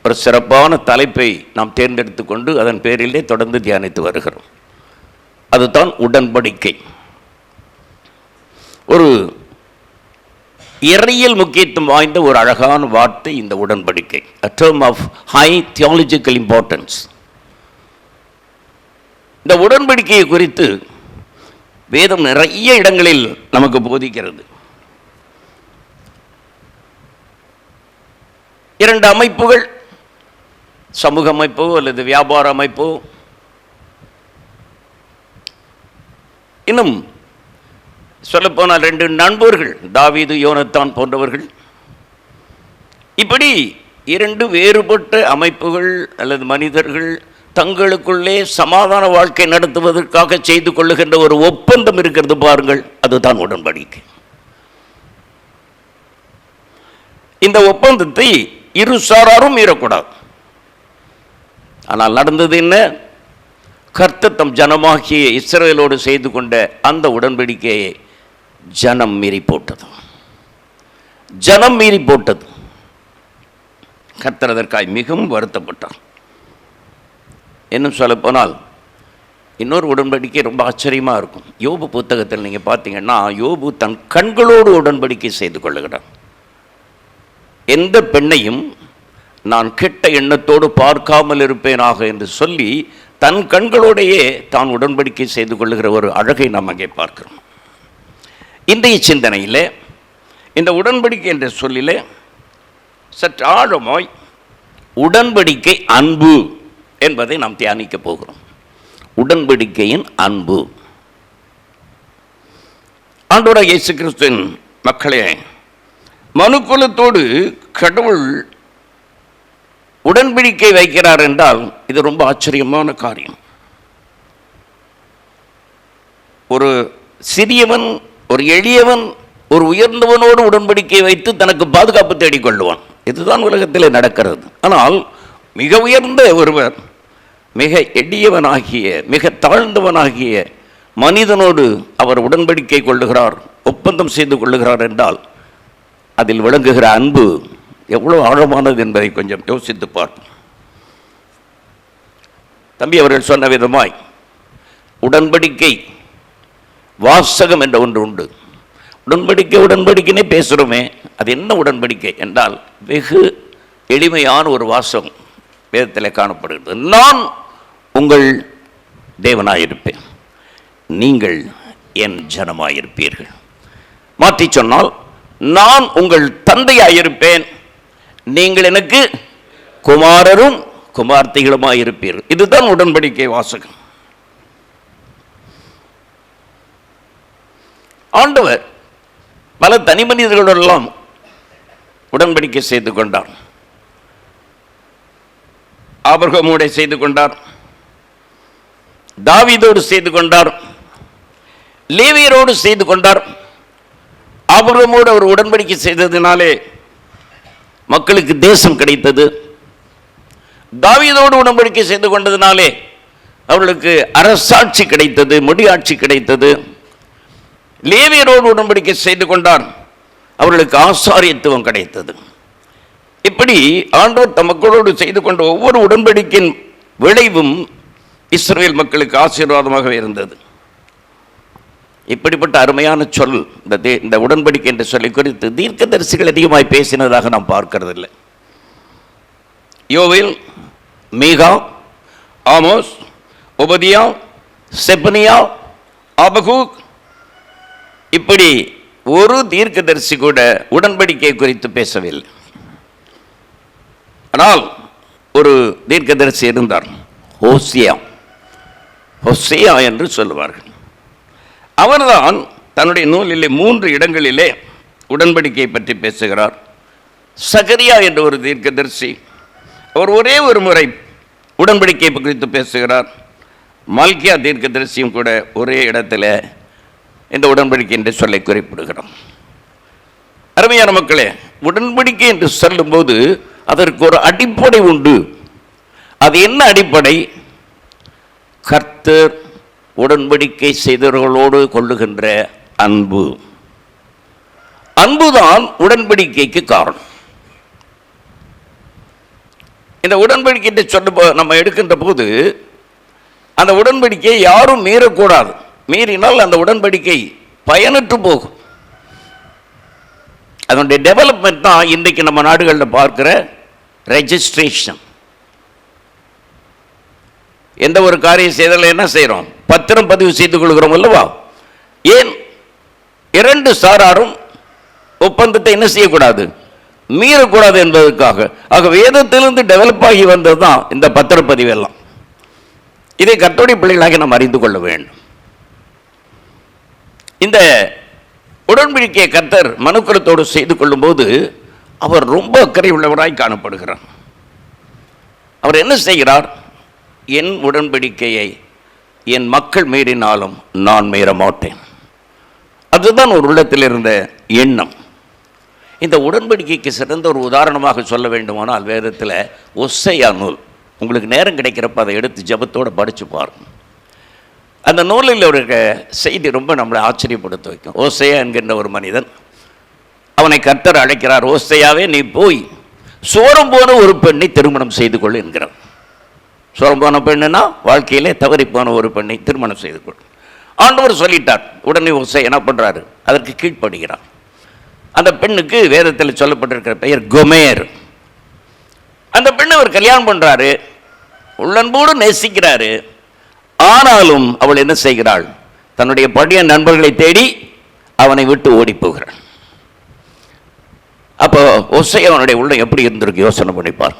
ஒரு சிறப்பான தலைப்பை நாம் தேர்ந்தெடுத்து கொண்டு அதன் பேரிலே தொடர்ந்து தியானித்து வருகிறோம். அதுதான் உடன்படிக்கை. ஒரு இறையியல் முக்கியத்துவம் வாய்ந்த ஒரு அழகான வார்த்தை இந்த உடன்படிக்கை. a term of high theological importance. இந்த உடன்படிக்கையை குறித்து வேதம் நிறைய இடங்களில் நமக்கு போதிக்கிறது. 2 அமைப்புகள், சமூக அமைப்போ அல்லது வியாபார அமைப்போ, இன்னும் சொல்லப்போனால் 2 நண்பர்கள், தாவீது யோனத்தான் போன்றவர்கள், இப்படி 2 வேறுபட்ட அமைப்புகள் அல்லது மனிதர்கள் தங்களுக்குள்ளே சமாதான வாழ்க்கை நடத்துவதற்காக செய்து கொள்ளுகின்ற ஒரு ஒப்பந்தம் இருக்கிறது பாருங்கள், அதுதான் உடன்படிக்கை. இந்த ஒப்பந்தத்தை இரு சாராரும் மீறக்கூடாது. ஆனால் நடந்தது என்ன? கர்த்தர் தம் ஜனமாகிய இஸ்ரவேலோடு செய்து கொண்ட அந்த உடன்படிக்கையை ஜனம் மீறி போட்டது. ஜனம் மீறி போட்டது. கர்த்தர் அதற்காய் மிகவும் வருத்தப்பட்டார். இன்னும் சொல்லப்போனால் இன்னொரு உடன்படிக்கை ரொம்ப ஆச்சரியமாக இருக்கும். யோபு புத்தகத்தில் நீங்கள் பார்த்தீங்கன்னா, யோபு தன் கண்களோடு உடன்படிக்கை செய்து கொள்ளுகிறார். எந்த பெண்ணையும் நான் கெட்ட எண்ணத்தோடு பார்க்காமல் இருப்பேனாக என்று சொல்லி தன் கண்களோடையே தான் உடன்படிக்கை செய்து கொள்ளுகிற ஒரு அழகை நாம் அங்கே பார்க்கிறோம். இன்றைய சிந்தனையில் இந்த உடன்படிக்கை என்ற சொல்லிலே சற்று ஆழமாய் உடன்படிக்கை அன்பு என்பதை நாம் தியானிக்க போகிறோம். உடன்படிக்கையின் அன்பு. ஆண்டவராகிய இயேசு கிறிஸ்துவின் மக்களே, மனுக்குலத்தோடு கடவுள் உடன்படிக்கை வைக்கிறார் என்றால் இது ரொம்ப ஆச்சரியமான காரியம். ஒரு சிறியவன், ஒரு எளியவன், ஒரு உயர்ந்தவனோடு உடன்படிக்கை வைத்து தனக்கு பாதுகாப்பு தேடிக்கொள்ளுவான். இதுதான் உலகத்தில் நடக்கிறது. ஆனால் மிக உயர்ந்த ஒருவர் மிக எளியவனாகிய, மிக தாழ்ந்தவனாகிய மனிதனோடு அவர் உடன்படிக்கை கொள்ளுகிறார், ஒப்பந்தம் செய்து கொள்ளுகிறார் என்றால் அதில் விளங்குகிற அன்பு எவ்வளோ ஆழமானது என்பதை கொஞ்சம் யோசித்து பார்ப்போம். தம்பி அவர்கள் சொன்ன விதமாய் உடன்படிக்கை வாசகம் என்ற ஒன்று உண்டு. உடன்படிக்கைனே பேசுகிறோமே, அது என்ன உடன்படிக்கை என்றால் வெகு எளிமையான ஒரு வாசகம் வேதத்தில் காணப்படுகிறது. நான் உங்கள் தேவனாயிருப்பேன், நீங்கள் என் ஜனமாயிருப்பீர்கள். மாற்றி சொன்னால், நான் உங்கள் தந்தையாயிருப்பேன், நீங்கள் எனக்கு குமாரரும் குமார்த்திகளுமாயிருப்பீர்கள். இதுதான் உடன்படிக்கை வாசகம். ஆண்டவர் பல தனி மனிதர்களெல்லாம் உடன்படிக்கை செய்து கொண்டார். ஆபிரகாமோடு செய்து கொண்டார், தாவீதோடு செய்து கொண்டார், லேவியரோடு செய்து கொண்டார். ஆபிரகாமோடு அவர் உடன்படிக்கை செய்ததினாலே மக்களுக்கு தேசம் கிடைத்தது. தாவீதோடு உடன்படிக்கை செய்து கொண்டதினாலே அவர்களுக்கு அரசாட்சி கிடைத்தது, முடியாட்சி கிடைத்தது. லேவியரோடு உடன்படிக்கை செய்து கொண்டார், அவர்களுக்கு ஆசாரியத்துவம் கிடைத்தது. இப்படி ஆண்டவர் தம் மக்களோடு செய்து கொண்ட ஒவ்வொரு உடன்படிக்கையின் விளைவும் இஸ்ரவேல் மக்களுக்கு ஆசீர்வாதமாகவே இருந்தது. இப்படிப்பட்ட அருமையான சொல் இந்த உடன்படிக்கை என்று சொல்லி குறித்து தீர்க்கதரிசிகள் அதிகமாய் பேசினதாக நாம் பார்க்கறதில்லை. யோவேல், மீகா, ஆமோஸ், ஒபதியா, செப்பனியா, ஆபகூக், இப்படி ஒரு தீர்க்கதரிசி கூட உடன்படிக்கை குறித்து பேசவில்லை. ஆனால் ஒரு தீர்க்கதரிசி இருந்தார், ஹோசேயா என்று சொல்லுவார்கள். அவர்தான் தன்னுடைய நூலிலே 3 இடங்களிலே உடன்படிக்கையை பற்றி பேசுகிறார். சகரியா என்ற ஒரு தீர்க்கதரிசி, அவர் ஒரே ஒரு முறை உடன்படிக்கை குறித்து பேசுகிறார். மல்கியா தீர்க்கதரிசியும் கூட ஒரே இடத்துல இந்த உடன்படிக்கை என்று சொல்லை குறிப்பிடுகிறோம். அருமையான மக்களே, உடன்படிக்கை என்று சொல்லும்போது அதற்கு ஒரு அடிப்படை உண்டு. அது என்ன அடிப்படை? கர்த்தர் உடன்படிக்கை செய்தவர்களோடு கொள்ளுகின்ற அன்பு. அன்புதான் உடன்படிக்கைக்கு காரணம். இந்த உடன்படிக்கை சொல்ல நம்ம எடுக்கின்ற போது அந்த உடன்படிக்கையை யாரும் மீறக்கூடாது. மீறினால் அந்த உடன்படிக்கை பயனற்று போகும். அதனுடைய டெவலப்மெண்ட் தான் இன்றைக்கு நம்ம நாடுகளில் பார்க்கிற ரெஜிஸ்ட்ரேஷன். எந்த ஒரு காரியம் செய்தாலும் என்ன செய்கிறோம்? பத்திரம் பதிவு செய்து கொள்கிறோம் அல்லவா? ஏன்? இரண்டு சாராரும் ஒப்பந்தத்தை என்ன செய்யக்கூடாது? மீறக்கூடாது என்பதற்காக. ஆக வேதத்திலிருந்து டெவலப் ஆகி வந்தது தான் இந்த பத்திரப்பதிவு எல்லாம். இதை கர்த்தருடைய பிள்ளைகளாக நாம் அறிந்து கொள்ள வேண்டும். இந்த உடன்படிக்கையை கர்த்தர் மனுக்குலத்தோடு செய்து கொள்ளும் போது அவர் ரொம்ப அக்கறை உள்ளவராய் காணப்படுகிறார். அவர் என்ன செய்கிறார்? என் உடன்படிக்கையை என் மக்கள் மீறினாலும் நான் மீற மாட்டேன். அதுதான் ஒரு உள்ளத்தில் இருந்த எண்ணம். இந்த உடன்படிக்கைக்கு சிறந்த ஒரு உதாரணமாக சொல்ல வேண்டுமானால் வேதத்தில் ஒசையா நூல். உங்களுக்கு நேரம் கிடைக்கிறப்ப அதை எடுத்து ஜெபத்தோடு படித்து பாருங்க. அந்த நூலில் ஒரு செய்தி ரொம்ப நம்மளை ஆச்சரியப்படுத்த வைக்கும். ஓசையா என்கின்ற ஒரு மனிதன், அவனை கர்த்தர் அழைக்கிறார். ஓசையாவே, நீ போய் சோரம் போன ஒரு பெண்ணை திருமணம் செய்து கொள் என்கிறார். சோரம் போன பெண்ணுன்னா வாழ்க்கையிலே தவறி போன ஒரு பெண்ணை திருமணம் செய்து கொள். ஆண்டவர் சொல்லிட்டார். உடனே ஓசையா என்ன பண்ணுறாரு? அதற்கு கீழ்ப்படுகிறார். அந்த பெண்ணுக்கு வேதத்தில் சொல்லப்பட்டிருக்கிற பெயர் கொமேர். அந்த பெண்ணை அவர் கல்யாணம் பண்ணுறாரு, உள்ளன்போடு நேசிக்கிறாரு. ஆனாலும் அவள் என்ன செய்கிறாள்? தன்னுடைய பழைய நண்பர்களை தேடி அவனை விட்டு ஓடி போகிறாள். அப்போ ஓசையா அவனுடைய உள்ளம் எப்படி இருந்திருக்கு யோசனை பண்ணிப்பார்.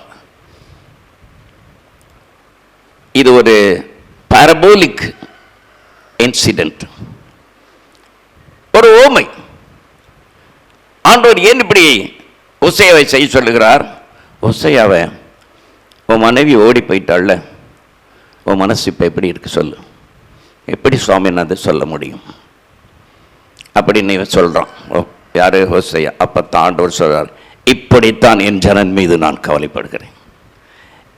இது ஒரு பாரபோலிக் இன்சிடென்ட், ஒரு ஓமை. ஆண்டவர் ஏன் இப்படி ஓசையாவை செய்ய சொல்லுகிறார்? ஓசையாவை, உன் மனைவி ஓடி போயிட்டாள்ல, உன் மனசு இப்போ எப்படி இருக்கு சொல்லு. எப்படி சுவாமி நான் அதை சொல்ல முடியும் அப்படின்னு சொல்கிறான். யாரு? ஓசையா. அப்போ தான் ஆண்டவர் சொல்கிறார், இப்படித்தான் என் ஜனன் மீது நான் கவலைப்படுகிறேன்,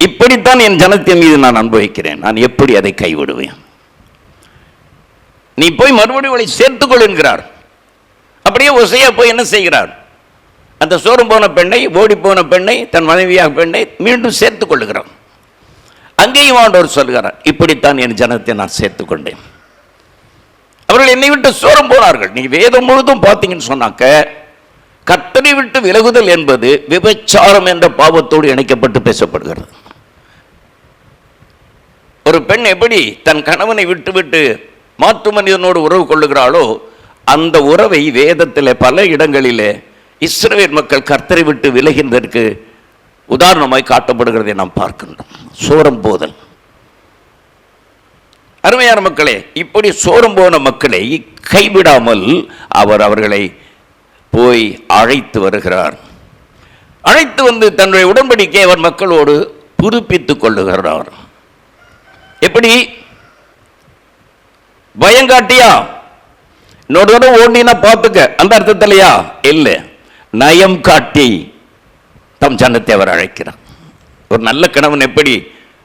இப்படித்தான் என் ஜனத்தின் மீது நான் அனுபவிக்கிறேன். நான் எப்படி அதை கைவிடுவேன்? நீ போய் மறுபடியும் அவளை சேர்த்துக்கொள் என்கிறார். அப்படியே ஓசையா போய் என்ன செய்கிறார்? அந்த சோரம் போன பெண்ணை, ஓடி போன பெண்ணை, தன் மனைவியாக பெண்ணை மீண்டும் சேர்த்துக் கொள்ளுகிறான். அங்கேயும் ஆண்டவர் சொல்கிறார், இப்படித்தான் என் ஜனத்தை நான் சேர்த்துக் கொண்டேன். அவர்கள் என்னை விட்டு சோரம் போனார்கள். நீ வேதம் முழுதும் பார்த்தீங்கன்னு சொன்னாக்க, கர்த்தரை விட்டு விலகுதல் என்பது விபச்சாரம் என்ற பாவத்தோடு இணைக்கப்பட்டு பேசப்படுகிறது. ஒரு பெண் எப்படி தன் கணவனை விட்டு விட்டு மாற்று மனிதனோடு உறவு கொள்ளுகிறாளோ, அந்த உறவை வேதத்தில் பல இடங்களிலே இஸ்ரவேல் மக்கள் கர்த்தரை விட்டு விலகின்றதற்கு உதாரணமாய் காட்டப்படுகிறதை நாம் பார்க்கின்றோம். சோரம் போதல். அருமையான மக்களே, இப்படி சோரம் போன மக்களை கைவிடாமல் அவர் அவர்களை போய் அழைத்து வருகிறார். அழைத்து வந்து தன்னுடைய உடன்படிக்கை அவர் மக்களோடு புதுப்பித்துக் கொள்ளுகிறார். எப்படி? பயங்காட்டியா? இன்னொரு தடவை ஓடினா பார்த்துக்க, அந்த அர்த்தத்திலையா? இல்லை, நயம் காட்டி தம் ஜனத்தை அவர் அழைக்கிறார். ஒரு நல்ல கணவன் எப்படி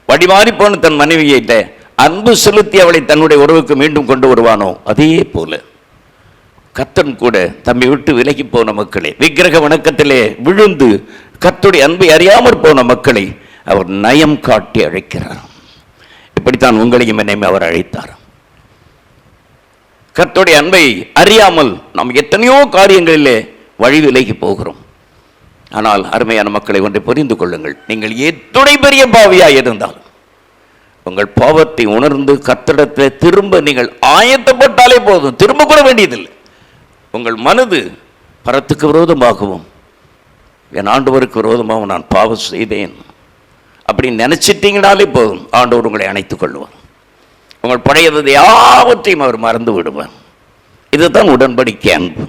வடிமாறி போன தன் மனைவியிட்ட அன்பு செலுத்தி அவளை தன்னுடைய உறவுக்கு மீண்டும் கொண்டு வருவானோ, அதே போல கர்த்தன் கூட தம்மை விட்டு விலகி போன மக்களை, விக்கிரக வணக்கத்திலே விழுந்து கர்த்தருடைய அன்பை அறியாமற் போன மக்களை அவர் நயம் காட்டி அழைக்கிறார். இப்படித்தான் உங்களையும் என்னையும் அவர் அழைத்தார். கர்த்தருடைய அன்பை அறியாமல் நாம் எத்தனையோ காரியங்களிலே வழி விலகி போகிறோம். ஆனால் அருமையான மக்களை ஒன்றை புரிந்து கொள்ளுங்கள். நீங்கள் எத்துணை பெரிய பாவியாக இருந்தாலும் உங்கள் பாவத்தை உணர்ந்து கர்த்தரிடத்தில் திரும்ப நீங்கள் ஆயத்தப்பட்டாலே போதும், திரும்ப கூட வேண்டியதில்லை. உங்கள் மனது பரத்துக்கு விரோதமாகவும் என் ஆண்டவருக்கு விரோதமாகவும் நான் பாவம் செய்தேன் அப்படின்னு நினைச்சிட்டீங்கனாலே போதும், ஆண்டவர் உங்களை அணைத்துக் கொள்வார். உங்கள் பழையது யாவற்றையும் அவர் மறந்து விடுவார். இதுதான் உடன்படிக்கை அன்பு.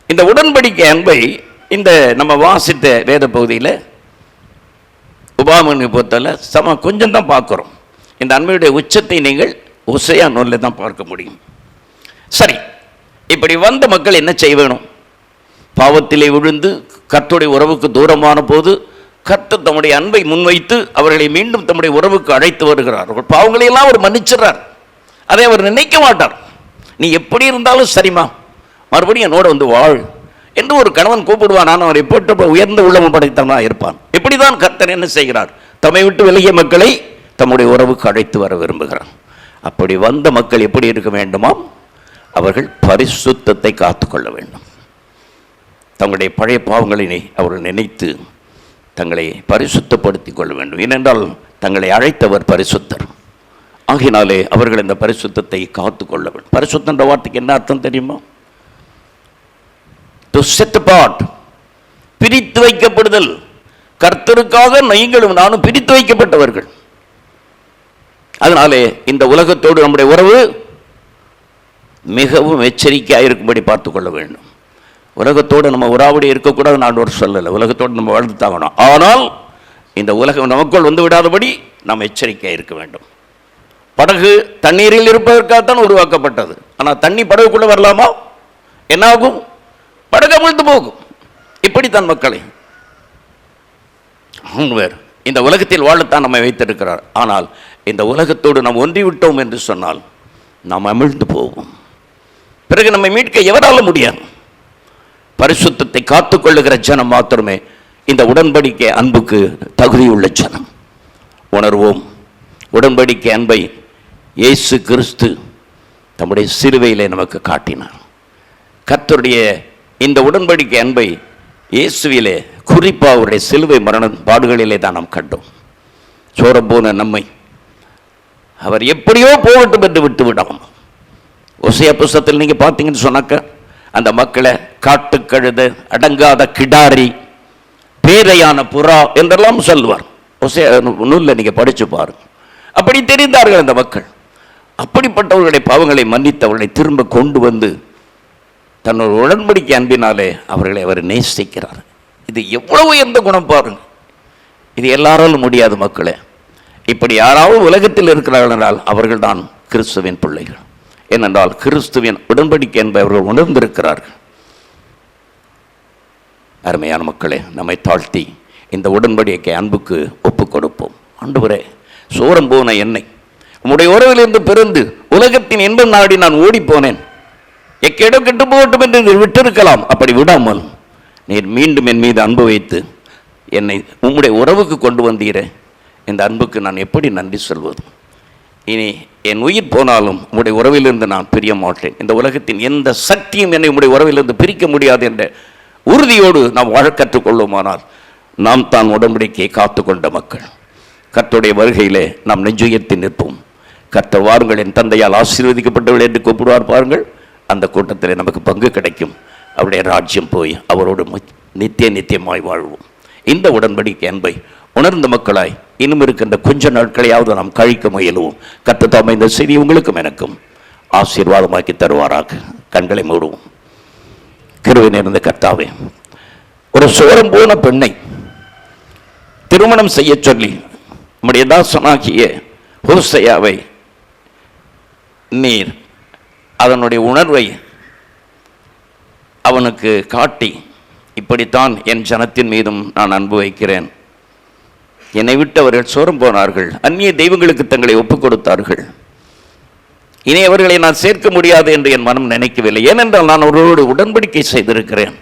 இந்த உடன்படிக்கை அன்பை இந்த நம்ம வாசித்த வேத பகுதியில் உபாமனை பொறுத்தல கொஞ்சம் தான் பார்க்குறோம். இந்த அன்பையுடைய உச்சத்தை நீங்கள் ஓசையா நூலில் தான் பார்க்க முடியும். சரி, இப்படி வந்த மக்கள் என்ன செய்ய வேணும்? பாவத்திலே விழுந்து கர்த்தருடைய உறவுக்கு தூரமான போது கர்த்தர் தம்முடைய அன்பை முன்வைத்து அவர்களை மீண்டும் தம்முடைய உறவுக்கு அழைத்து வருகிறார். அவர்கள் பாவங்களை எல்லாம் அவர் மன்னிச்சிடறார். அதை அவர் நினைக்க மாட்டார். நீ எப்படி இருந்தாலும் சரிமா, மறுபடியும் என்னோட வந்து வாழ் என்று ஒரு கணவன் கூப்பிடுவான். நான் அவர் எப்போ உயர்ந்த உள்ளமும் படைத்தவனாக இருப்பான். இப்படிதான் கர்த்தர் என்ன செய்கிறார்? தம்மை விட்டு விலகிய மக்களை தம்முடைய உறவுக்கு அழைத்து வர விரும்புகிறார். அப்படி வந்த மக்கள் எப்படி இருக்க வேண்டுமா? அவர்கள் பரிசுத்தத்தை காத்துக்கொள்ள வேண்டும். தங்களுடைய பழைய பாவங்களை அவர்கள் நினைத்து தங்களை பரிசுத்தப்படுத்திக் கொள்ள வேண்டும். ஏனென்றால் தங்களை அழைத்தவர் பரிசுத்தர். ஆகினாலே அவர்கள் இந்த பரிசுத்தத்தை காத்து கொள்ள வேண்டும். பரிசுத்தன்ற வார்த்தைக்கு என்ன அர்த்தம் தெரியுமா? டு செட் அபார்ட், பிரித்து வைக்கப்படுதல். கர்த்தருக்காக நீங்களும் நானும் பிரித்து வைக்கப்பட்டவர்கள். அதனாலே இந்த உலகத்தோடு நம்முடைய உறவு மிகவும் எச்சரிக்கையாக இருக்கும்படி பார்த்து கொள்ள வேண்டும். உலகத்தோடு நம்ம உறாவடி இருக்கக்கூடாது நான் ஒரு சொல்லலை. உலகத்தோடு நம்ம வாழ்ந்து தாங்கணும். ஆனால் இந்த உலகம் நமக்குள் வந்து விடாதபடி நாம் எச்சரிக்கையாக இருக்க வேண்டும். படகு தண்ணீரில் இருப்பதற்காகத்தான் உருவாக்கப்பட்டது. ஆனால் தண்ணி படகுக்குள்ளே வரலாமா? என்னாகும்? படகு அமிழ்ந்து போகும். இப்படித்தான் மக்களை இந்த உலகத்தில் வாழத்தான் நம்மை வைத்திருக்கிறார். ஆனால் இந்த உலகத்தோடு நாம் ஒன்றிவிட்டோம் என்று சொன்னால் நாம் அமிழ்ந்து போவோம். பிறகு நம்மை மீட்க எவரால முடியாது. பரிசுத்தத்தை காத்துக்கொள்ளுகிற ஜனம் மாத்திரமே இந்த உடன்படிக்கை அன்புக்கு தகுதியுள்ள ஜனம். உணர்வோம். உடன்படிக்கை அன்பை இயேசு கிறிஸ்து தம்முடைய சிலுவையிலே நமக்கு காட்டினார். கர்த்தருடைய இந்த உடன்படிக்கை அன்பை இயேசுவிலே, குறிப்பாக அவருடைய சிலுவை மரண பாடுகளிலே தான் நாம் கண்டோம். சோரம் போன நம்மை அவர் எப்படியோ போகட்டும் என்று விட்டு விடாமல், ஓசையா புஸ்தகத்தில் நீங்கள் பார்த்தீங்கன்னு சொன்னாக்க அந்த மக்களை காட்டுக்கழுத, அடங்காத கிடாரி, பேரையான புறா என்றெல்லாம் சொல்லுவார். ஓசையா நூலில் நீங்கள் படித்து பாருங்க. அப்படி தெரிந்தார்கள் அந்த மக்கள். அப்படிப்பட்டவர்களுடைய பாவங்களை மன்னித்து அவர்களை திரும்ப கொண்டு வந்து தன்னோட உடன்படிக்கை அன்பினாலே அவர்களை அவர் நேசிக்கிறார். இது எவ்வளவு எந்த குணம் பாருங்க. இது எல்லாராலும் முடியாது மக்களே. இப்படி யாராவது உலகத்தில் இருக்கிறார்கள் என்றால் அவர்கள் தான் கிறிஸ்துவின் பிள்ளைகள். ஏனென்றால் கிறிஸ்துவின் உடன்படிக்கை என்பதை அவர்கள் உணர்ந்திருக்கிறார்கள். அருமையான மக்களே, நம்மை தாழ்த்தி இந்த உடன்படிக்கை அன்புக்கு ஒப்பு கொடுப்போம். ஆண்டவரே, சோரம் போன என்னை உம்முடைய உறவிலிருந்து பிறந்து உலகத்தின் இன்பம் நாடி நான் ஓடிப்போனேன். எக்கேடம் கெட்டு போகட்டும் என்று நீர் விட்டிருக்கலாம். அப்படி விடாமல் நீர் மீண்டும் என் மீது அன்பு வைத்து என்னை உம்முடைய உறவுக்கு கொண்டு வந்தீரே. இந்த அன்புக்கு நான் எப்படி நன்றி சொல்வது? இனி என் உயிர் போனாலும் உம்முடைய உறவிலிருந்து நான் பிரிய மாட்டேன். இந்த உலகத்தின் எந்த சக்தியும் என்னை உம்முடைய உறவிலிருந்து பிரிக்க முடியாது என்ற உறுதியோடு நாம் வாழ கற்றுக்கொள்ளுமானால் நாம் தான் உடன்படிக்கையை காத்து கொண்ட மக்கள். கர்த்தருடைய வருகையிலே நாம் நெஞ்சுயர்த்தி நிற்போம். கர்த்தர் வாருங்கள், என் தந்தையால் ஆசீர்வதிக்கப்பட்டவர்கள் என்று கூப்பிடுவார் பாருங்கள். அந்த கூட்டத்தில் நமக்கு பங்கு கிடைக்கும். அவருடைய ராஜ்யம் போய் அவரோடு நித்தியமாய் வாழ்வோம். இந்த உடன்படிக்கை அன்பை உணர்ந்த மக்களாய் இன்னும் இருக்கின்ற கொஞ்ச நாட்களையாவது நாம் கழிக்க முயலுவோம். கர்த்தர் தாமே இந்த செய்தி உங்களுக்கும் எனக்கும் ஆசீர்வாதமாக்கி தருவாராக. கண்களை மூடுவோம். கிருபை நிறைந்த கர்த்தாவே, ஒரு சோரம் போன பெண்ணை திருமணம் செய்ய சொல்லி நம்முடைய தாசனாகிய ஹோசேயாவை நீர் அதனுடைய உணர்வை அவனுக்கு காட்டி, இப்படித்தான் என் ஜனத்தின் மீதும் நான் அன்பு வைக்கிறேன். என்னை விட்டு அவர்கள் சோரம் போனார்கள், அந்நிய தெய்வங்களுக்கு தங்களை ஒப்புக் கொடுத்தார்கள். இனி அவர்களை நான் சேர்க்க முடியாது என்று என் மனம் நினைக்கவில்லை. ஏனென்றால் நான் அவர்களோடு உடன்படிக்கை செய்திருக்கிறேன்.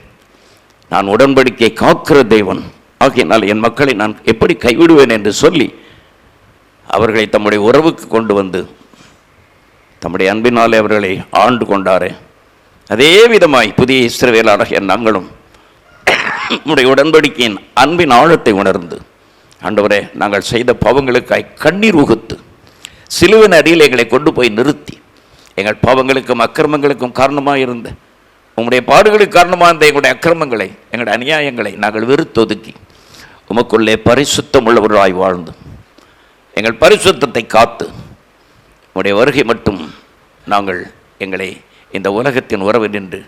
நான் உடன்படிக்கை காக்கிற தெய்வன் ஆகினால் என் மக்களை நான் எப்படி கைவிடுவேன் என்று சொல்லி அவர்களை தம்முடைய உறவுக்கு கொண்டு வந்து தம்முடைய அன்பினாலே அவர்களை ஆண்டு கொண்டாரே, அதே விதமாய் புதிய இஸ்ரவேலராகிய நாங்களும் நம்முடைய உடன்படிக்கையின் அன்பின் ஆழத்தை உணர்ந்து, ஆண்டவரே, நாங்கள் செய்த பாவங்களுக்காய் கண்ணீர் உகுத்து சிலுவின் அடியில் எங்களை கொண்டு போய் நிறுத்தி, எங்கள் பாவங்களுக்கும் அக்கிரமங்களுக்கும் காரணமாக இருந்த உங்களுடைய பாடுகளுக்கு காரணமாக இருந்த எங்களுடைய அக்கிரமங்களை, எங்களுடைய அநியாயங்களை நாங்கள் வெறுத்தொதுக்கி உமக்குள்ளே பரிசுத்தம் உள்ளவர்களாய் வாழ்ந்து எங்கள் பரிசுத்தத்தை காத்து உடைய வருகை மட்டும் நாங்கள் எங்களை இந்த உலகத்தின் உறவு நின்று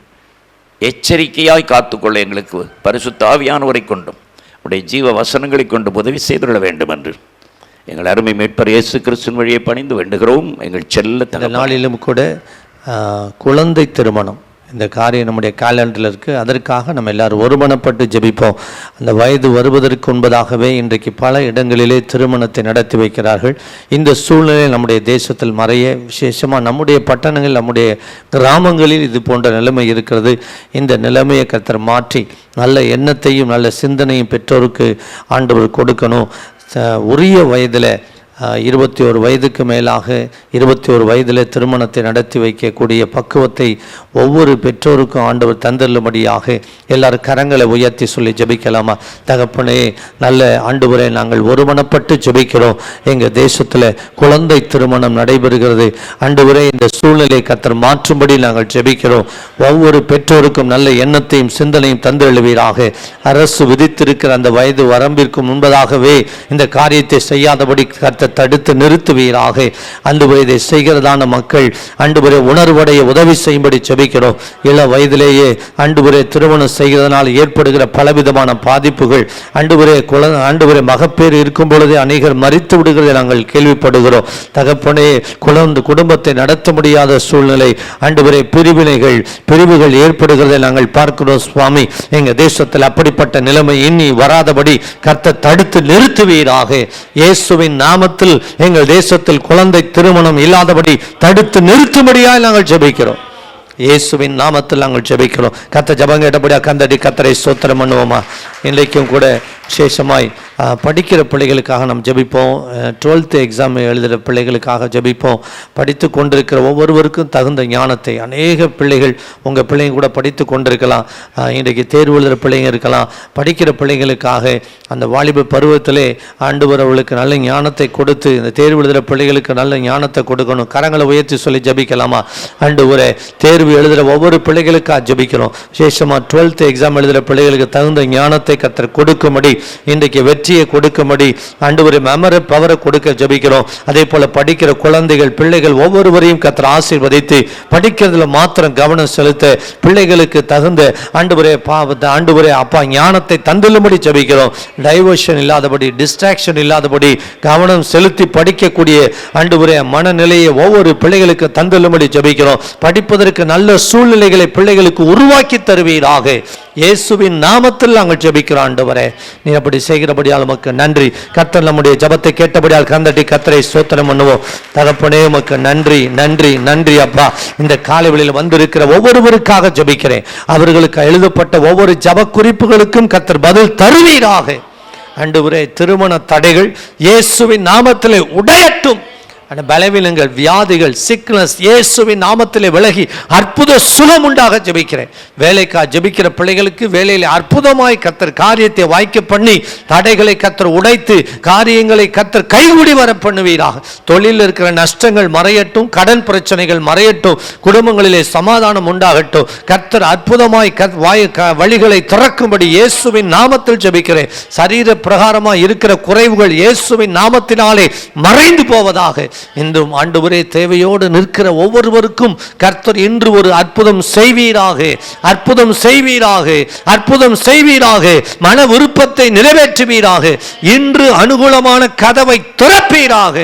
எச்சரிக்கையாய் காத்துக்கொள்ள எங்களுக்கு பரிசுத்த ஆவியானவரை கொண்டும் உடைய ஜீவ வசனங்களை கொண்டு உதவி செய்துள்ள வேண்டும் என்று எங்கள் அருமை மீட்பர் இயேசு கிறிஸ்துவின் வழியை பணிந்து வேண்டுகிறோம். எங்கள் செல்ல நாளிலும் கூட குழந்தை திருமணம் இந்த காரியம் நம்முடைய கேலண்டரில் இருக்குது. அதற்காக நம்ம எல்லாரும் ஒருமனப்பட்டு ஜெபிப்போம். அந்த வயது வருவதற்கு முன்பதாகவே இன்றைக்கு பல இடங்களிலே திருமணத்தை நடத்தி வைக்கிறார்கள். இந்த சூழ்நிலை நம்முடைய தேசத்தில் மறைய, விசேஷமாக நம்முடைய பட்டணங்கள், நம்முடைய கிராமங்களில் இது போன்ற நிலைமை இருக்கிறது. இந்த நிலைமையை கர்த்தர் மாற்றி நல்ல எண்ணத்தையும் நல்ல சிந்தனையும் பெற்றோருக்கு ஆண்டவர் கொடுக்கணும். உரிய வயதில் 21 வயதுக்கு மேலாக 21 வயதில் திருமணத்தை நடத்தி வைக்கக்கூடிய பக்குவத்தை ஒவ்வொரு பெற்றோருக்கும் ஆண்டவர் தந்தருளும்படியாக எல்லாரும் கரங்களை உயர்த்தி சொல்லி ஜெபிக்கலாமா? தகப்பனே, நல்ல ஆண்டவரே, நாங்கள் ஒருமனப்பட்டு ஜெபிக்கிறோம். எங்கள் தேசத்தில் குழந்தை திருமணம் நடைபெறுகிறது. ஆண்டவரே, இந்த சூழ்நிலை கர்த்தர் மாற்றும்படி நாங்கள் ஜெபிக்கிறோம். ஒவ்வொரு பெற்றோருக்கும் நல்ல எண்ணத்தையும் சிந்தனையும் தந்தருளுவீராக. அரசு விதித்திருக்கிற அந்த வயது வரம்பிற்கு முன்பதாகவே இந்த காரியத்தை செய்யாதபடி கர்த்தர் தடுத்து நிறுத்துவீராக. ஆண்டவரே, இதை செய்கிறதான மக்கள் ஆண்டவரே உணர்வடைய உதவி செய்யும்படி ஜெபிக்கிறோம். இள வயதிலேயே ஆண்டவரே திருமணம் செய்கிறதுனால் ஏற்படுகிற பலவிதமான பாதிப்புகள், ஆண்டவரே மகப்பேறு இருக்கும் பொழுதே அநேகர் மரித்து விடுகிறதை நாங்கள் கேள்விப்படுகிறோம். தகப்பனே, குடும்பத்தை நடத்த முடியாத சூழ்நிலை, ஆண்டவரே பிரிவுகள் ஏற்படுகிறதை நாங்கள் பார்க்கிறோம். சுவாமி, எங்க தேசத்தில் அப்படிப்பட்ட நிலைமை இனி வராதபடி கர்த்தர் தடுத்து நிறுத்துவீராக. இயேசுவின் நாமத்தில் எங்கள் தேசத்தில் குழந்தை திருமணம் இல்லாதபடி தடுத்து நிறுத்தும்படியாய் நாங்கள் ஜெபிக்கிறோம். இயேசுவின் நாமத்தில் நாங்கள் ஜெபிக்கிறோம். கர்த்தர் ஜெபம் கேட்டபடியா கந்தடி கர்த்தரை ஸ்தோத்திரம் பண்ணுவோமா? இன்றைக்கும் கூட விசேஷமாய் படிக்கிற பிள்ளைகளுக்காக நாம் ஜெபிப்போம். 12th எக்ஸாம் எழுதுகிற பிள்ளைகளுக்காக ஜெபிப்போம். படித்து கொண்டிருக்கிற ஒவ்வொருவருக்கும் தகுந்த ஞானத்தை, அநேக பிள்ளைகள் உங்கள் பிள்ளைங்க கூட படித்து கொண்டிருக்கலாம், இன்றைக்கு தேர்வு எழுதுகிற பிள்ளைங்க இருக்கலாம். படிக்கிற பிள்ளைகளுக்காக அந்த வாலிப பருவத்திலே ஆண்டவர் அவர்களுக்கு நல்ல ஞானத்தை கொடுத்து இந்த தேர்வு எழுதுகிற பிள்ளைகளுக்கு நல்ல ஞானத்தை கொடுக்கணும். கரங்களை உயர்த்தி சொல்லி ஜெபிக்கலாமா? ஆண்டவரே, தேர்வு எழுதுகிற ஒவ்வொரு பிள்ளைகளுக்காக ஜெபிக்கிறோம். விசேஷமாக 12th எக்ஸாம் எழுதுகிற பிள்ளைகளுக்கு தகுந்த ஞானத்தை கர்த்தர் கொடுக்கும்படி, இன்றைக்கு வெற்றியை கொடுக்கும்படி ஆண்டவரே மெமரி பவரை கொடுக்க ஜெபிக்கிறோம். அதே போல படிக்கிற குழந்தைகள், பிள்ளைகள் ஒவ்வொருவரையும் கர்த்தர் ஆசீர்வதித்து படிக்கிறதுல மாத்திரம் கவனம் செலுத்த பிள்ளைகளுக்கு தகுந்த ஆண்டவரே அப்பா ஞானத்தை தந்துள்ளும்படி ஜெபிக்கிறோம். டைவர்ஷன் இல்லாதபடி, டிஸ்ட்ராக்ஷன் இல்லாதபடி கவனம் செலுத்தி படிக்கக்கூடிய ஆண்டவரே மனநிலையை ஒவ்வொரு பிள்ளைகளுக்கு தந்துள்ளும்படி ஜெபிக்கிறோம். படிப்பதற்கு நல்ல சூழ்நிலைகளை பிள்ளைகளுக்கு உருவாக்கி தருவீராக. இயேசுவின் நாமத்தில் நாங்கள் ஜெபிக்கிறோம். ஆண்டவரே, நீ அப்படி செய்கிறபடியால் உமக்கு நன்றி. கர்த்தர் நம்முடைய ஜெபத்தை கேட்டபடியால் கந்தட்டி கர்த்தரை ஸ்தோத்திரம் பண்ணுவோம். தகப்பனே, உமக்கு நன்றி நன்றி நன்றி அப்பா. இந்த காலைவெளியில் வந்திருக்கிற ஒவ்வொருவருக்காக ஜெபிக்கிறேன். அவர்களுக்கு எழுதப்பட்ட ஒவ்வொரு ஜெப குறிப்புகளுக்கும் கர்த்தர் பதில் தருவீராக. ஆண்டவரே, திருமண தடைகள் இயேசுவின் நாமத்திலே உடையட்டும். பலவீனங்கள், வியாதிகள், சிக்னஸ் இயேசுவின் நாமத்திலே விலகி அற்புத சுகம் உண்டாக ஜெபிக்கிறேன். வேலைக்காக ஜெபிக்கிற பிள்ளைகளுக்கு வேலையில் அற்புதமாய் கர்த்தர் காரியத்தை வாய்க்க பண்ணி தடைகளை கர்த்தர் உடைத்து காரியங்களை கர்த்தர் கைகூடி வர பண்ணுவீராக. தொழிலில் இருக்கிற நஷ்டங்கள் மறையட்டும், கடன் பிரச்சனைகள் மறையட்டும், குடும்பங்களிலே சமாதானம் உண்டாகட்டும். கர்த்தர் அற்புதமாய் வழிகளை திறக்கும்படி இயேசுவின் நாமத்தில் ஜெபிக்கிறேன். சரீர பிரகாரமாய் இருக்கிற குறைவுகள் இயேசுவின் நாமத்தினாலே மறைந்து போவதாக. இன்றும் ஆண்டவரே, தேவையோடு நிற்கிற ஒவ்வொருவருக்கும் கர்த்தர் இன்று ஒரு அற்புதம் செய்வீராக, அற்புதம் செய்வீராக, அற்புதம் செய்வீராக. மன விருப்பத்தை நிறைவேற்றுவீராக. இன்று அனுகூலமான கதவை திறப்பீராக.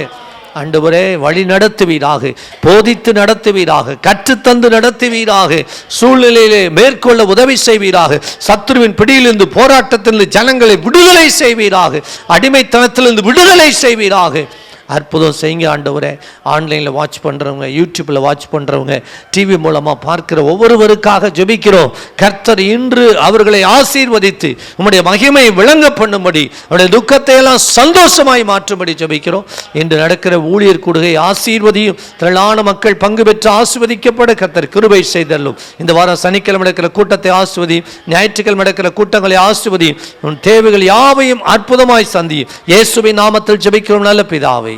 ஆண்டவரே, வழி நடத்துவீராக, போதித்து நடத்துவீராக, கற்றுத்தந்து நடத்துவீராக. சூழ்நிலையிலே மேற்கொள்ள உதவி செய்வீராக. சத்துருவின் பிடியிலிருந்து, போராட்டத்திலிருந்து ஜனங்களை விடுதலை செய்வீராக. அடிமைத்தனத்திலிருந்து விடுதலை செய்வீராக. அற்புதம் செய்யுங்க ஆண்டவரே. ஆன்லைனில் வாட்ச் பண்ணுறவங்க, யூடியூப்பில் வாட்ச் பண்ணுறவங்க, டிவி மூலமாக பார்க்கிற ஒவ்வொருவருக்காக ஜெபிக்கிறோம். கர்த்தர் இன்று அவர்களை ஆசீர்வதித்து உம்முடைய மகிமை விளங்க பண்ணும்படி, அவருடைய துக்கத்தை எல்லாம் சந்தோஷமாய் மாற்றும்படி ஜெபிக்கிறோம். இன்று நடக்கிற ஊழியர் கூடுகை ஆசீர்வதியும். திரளான மக்கள் பங்கு பெற்று ஆசீர்வதிக்கப்பட கர்த்தர் கிருபை செய்தல்லும். இந்த வாரம் சனிக்கிழமை நடக்கிற கூட்டத்தை ஆசீர்வதியும், ஞாயிற்றுக்கிழமை நடக்கிற கூட்டங்களை ஆசீர்வதியும். உன் தேவைகள் யாவையும் அற்புதமாய் சந்தியும். இயேசுவின் நாமத்தில் ஜெபிக்கிறோம் நல்ல பிதாவே.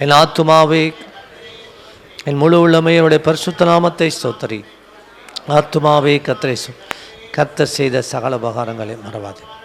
என் ஆத்துமாவே, என் முழு உள்ளமே என்னுடைய பரிசுத்த நாமத்தை ஸ்தோத்திரி. ஆத்துமாவே கர்த்தரை கர்த்தர் செய்த சகல உபகாரங்களை மறவாதே.